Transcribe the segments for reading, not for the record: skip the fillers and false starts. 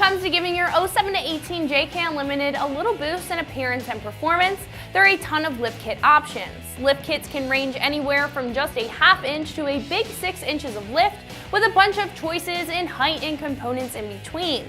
comes to giving your 07 to 18 JK Unlimited a little boost in appearance and performance, there are a ton of lift kit options. Lift kits can range anywhere from just a ½ inch to a big 6 inches of lift, with a bunch of choices in height and components in between.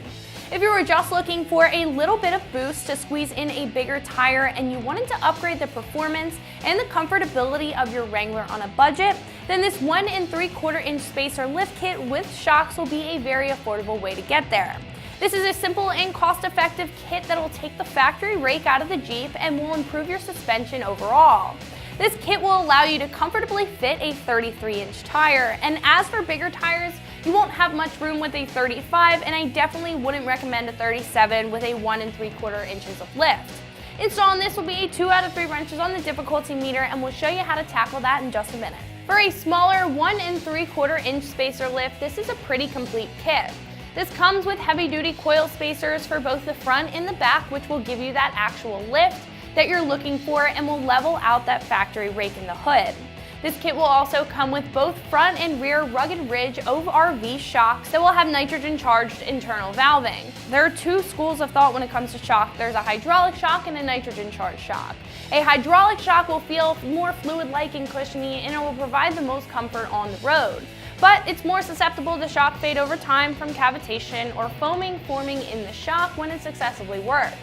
If you were just looking for a little bit of boost to squeeze in a bigger tire and you wanted to upgrade the performance and the comfortability of your Wrangler on a budget, then this 1 3/4 inch spacer lift kit with shocks will be a very affordable way to get there. This is a simple and cost-effective kit that will take the factory rake out of the Jeep and will improve your suspension overall. This kit will allow you to comfortably fit a 33-inch tire, and as for bigger tires, you won't have much room with a 35, and I definitely wouldn't recommend a 37 with a 1 3/4 inches of lift. Installing this will be a 2 out of 3 wrenches on the difficulty meter, and we'll show you how to tackle that in just a minute. For a smaller 1 3/4 inch spacer lift, this is a pretty complete kit. This comes with heavy-duty coil spacers for both the front and the back, which will give you that actual lift that you're looking for and will level out that factory rake in the hood. This kit will also come with both front and rear Rugged Ridge ORV shocks that will have nitrogen-charged internal valving. There are 2 schools of thought when it comes to shock. There's a hydraulic shock and a nitrogen-charged shock. A hydraulic shock will feel more fluid-like and cushiony, and it will provide the most comfort on the road. But it's more susceptible to shock fade over time from cavitation or foaming forming in the shock when it's excessively worked.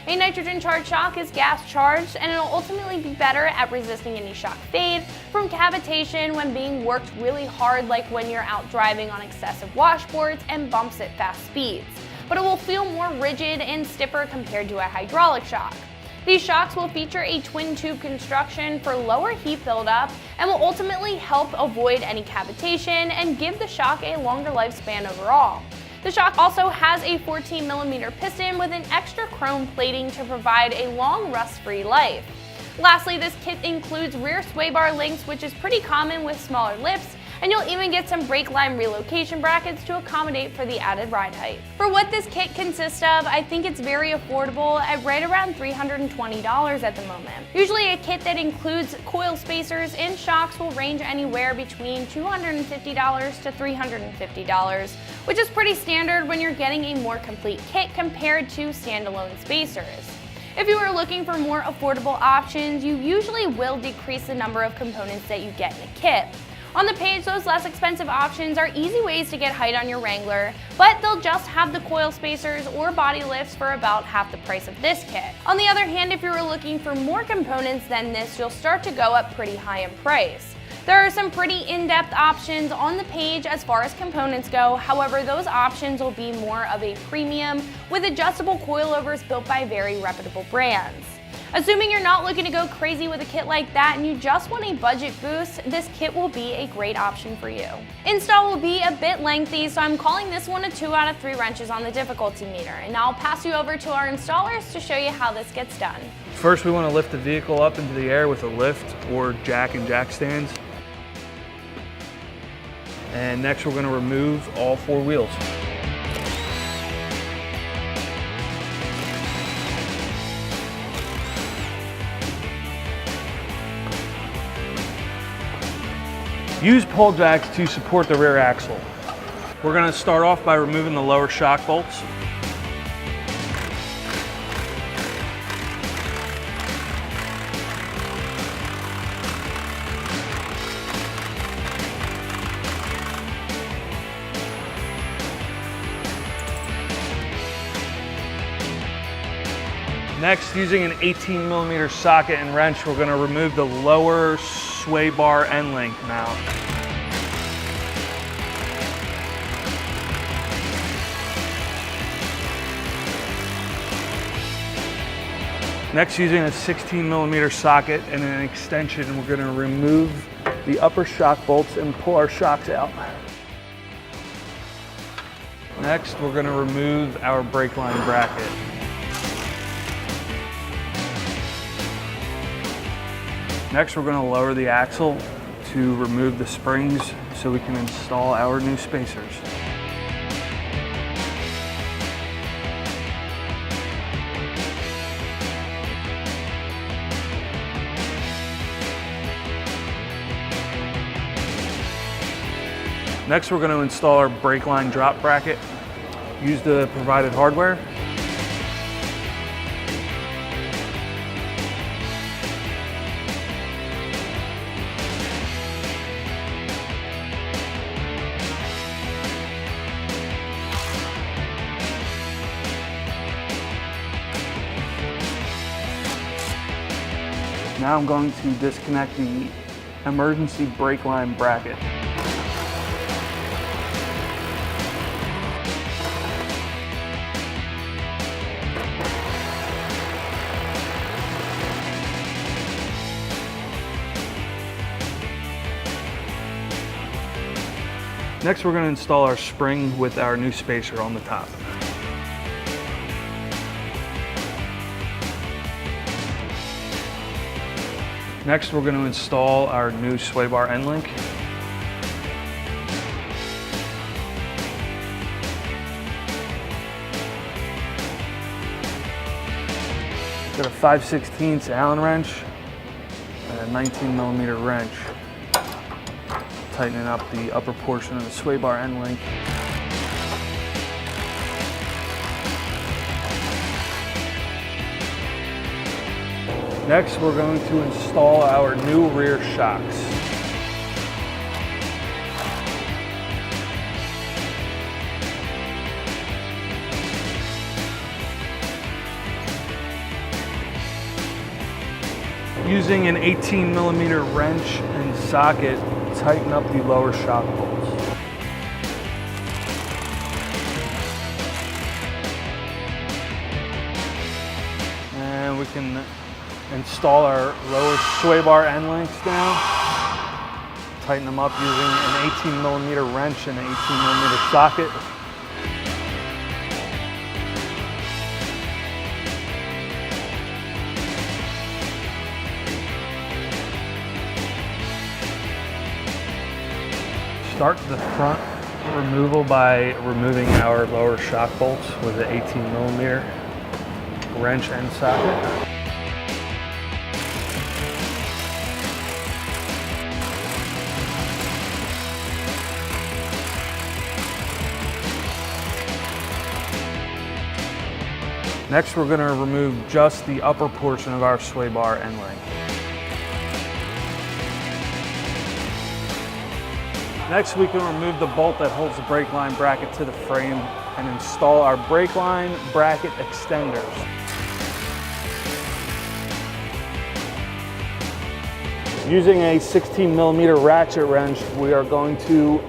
A nitrogen-charged shock is gas-charged, and it'll ultimately be better at resisting any shock fade from cavitation when being worked really hard, like when you're out driving on excessive washboards and bumps at fast speeds. But it will feel more rigid and stiffer compared to a hydraulic shock. These shocks will feature a twin tube construction for lower heat buildup and will ultimately help avoid any cavitation and give the shock a longer lifespan overall. The shock also has a 14mm piston with an extra chrome plating to provide a long rust-free life. Lastly, this kit includes rear sway bar links, which is pretty common with smaller lifts, and you'll even get some brake line relocation brackets to accommodate for the added ride height. For what this kit consists of, I think it's very affordable at right around $320 at the moment. Usually a kit that includes coil spacers and shocks will range anywhere between $250 to $350, which is pretty standard when you're getting a more complete kit compared to standalone spacers. If you are looking for more affordable options, you usually will decrease the number of components that you get in a kit. On the page, those less expensive options are easy ways to get height on your Wrangler, but they'll just have the coil spacers or body lifts for about half the price of this kit. On the other hand, if you were looking for more components than this, you'll start to go up pretty high in price. There are some pretty in-depth options on the page as far as components go, however those options will be more of a premium with adjustable coilovers built by very reputable brands. Assuming you're not looking to go crazy with a kit like that and you just want a budget boost, this kit will be a great option for you. Install will be a bit lengthy, so I'm calling this one a 2 out of 3 wrenches on the difficulty meter, and I'll pass you over to our installers to show you how this gets done. First, we want to lift the vehicle up into the air with a lift or jack and jack stands. And next we're going to remove all 4 wheels. Use pull jacks to support the rear axle. We're going to start off by removing the lower shock bolts. Next, using an 18mm socket and wrench, we're going to remove the lower sway bar end link mount. Next, using a 16mm socket and an extension, we're going to remove the upper shock bolts and pull our shocks out. Next, we're going to remove our brake line bracket. Next, we're going to lower the axle to remove the springs so we can install our new spacers. Next, we're going to install our brake line drop bracket. use the provided hardware. Now I'm going to disconnect the emergency brake line bracket. Next, we're going to install our spring with our new spacer on the top. Next, we're going to install our new sway bar end link. Got a 5/16 Allen wrench and a 19mm wrench, tightening up the upper portion of the sway bar end link. Next, we're going to install our new rear shocks. Using an 18mm wrench and socket, tighten up the lower shock bolts. And we can install our lower sway bar end links now. Tighten them up using an 18mm wrench and an 18mm socket. Start the front removal by removing our lower shock bolts with an 18mm wrench and socket. Next, we're going to remove just the upper portion of our sway bar end link. Next, we can remove the bolt that holds the brake line bracket to the frame and install our brake line bracket extenders. Using a 16mm ratchet wrench, we are going to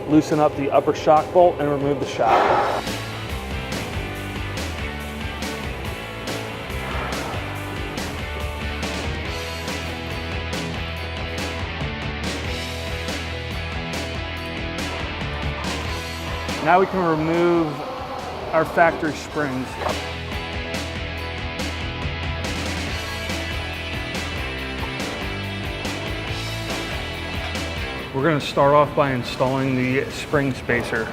loosen up the upper shock bolt and remove the shock. Now we can remove our factory springs. We're going to start off by installing the spring spacer.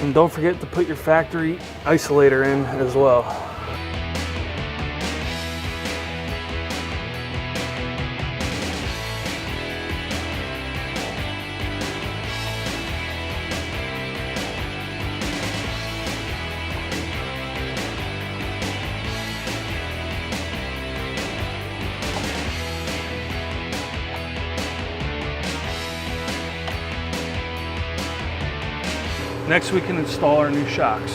And don't forget to put your factory isolator in as well. Next, we can install our new shocks.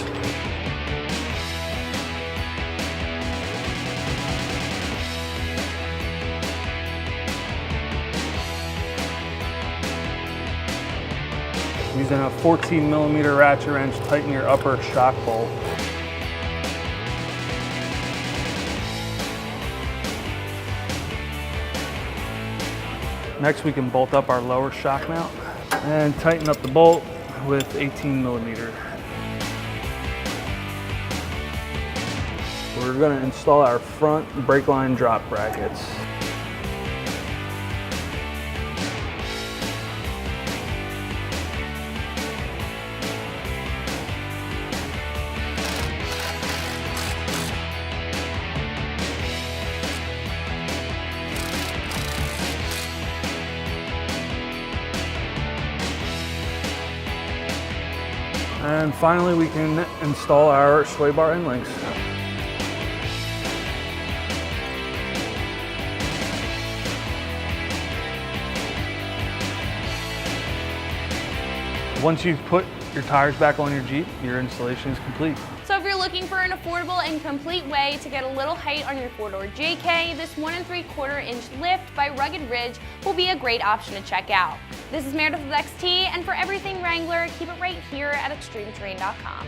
Using a 14mm ratchet wrench, tighten your upper shock bolt. Next, we can bolt up our lower shock mount and tighten up the bolt with 18mm. We're going to install our front brake line drop brackets. And finally, we can install our sway bar end links. Once you've put your tires back on your Jeep, your installation is complete. So if you're looking for an affordable and complete way to get a little height on your four-door JK, this 1 3/4 inch lift by Rugged Ridge will be a great option to check out. This is Meredith with XT, and for everything Wrangler, keep it right here at ExtremeTerrain.com.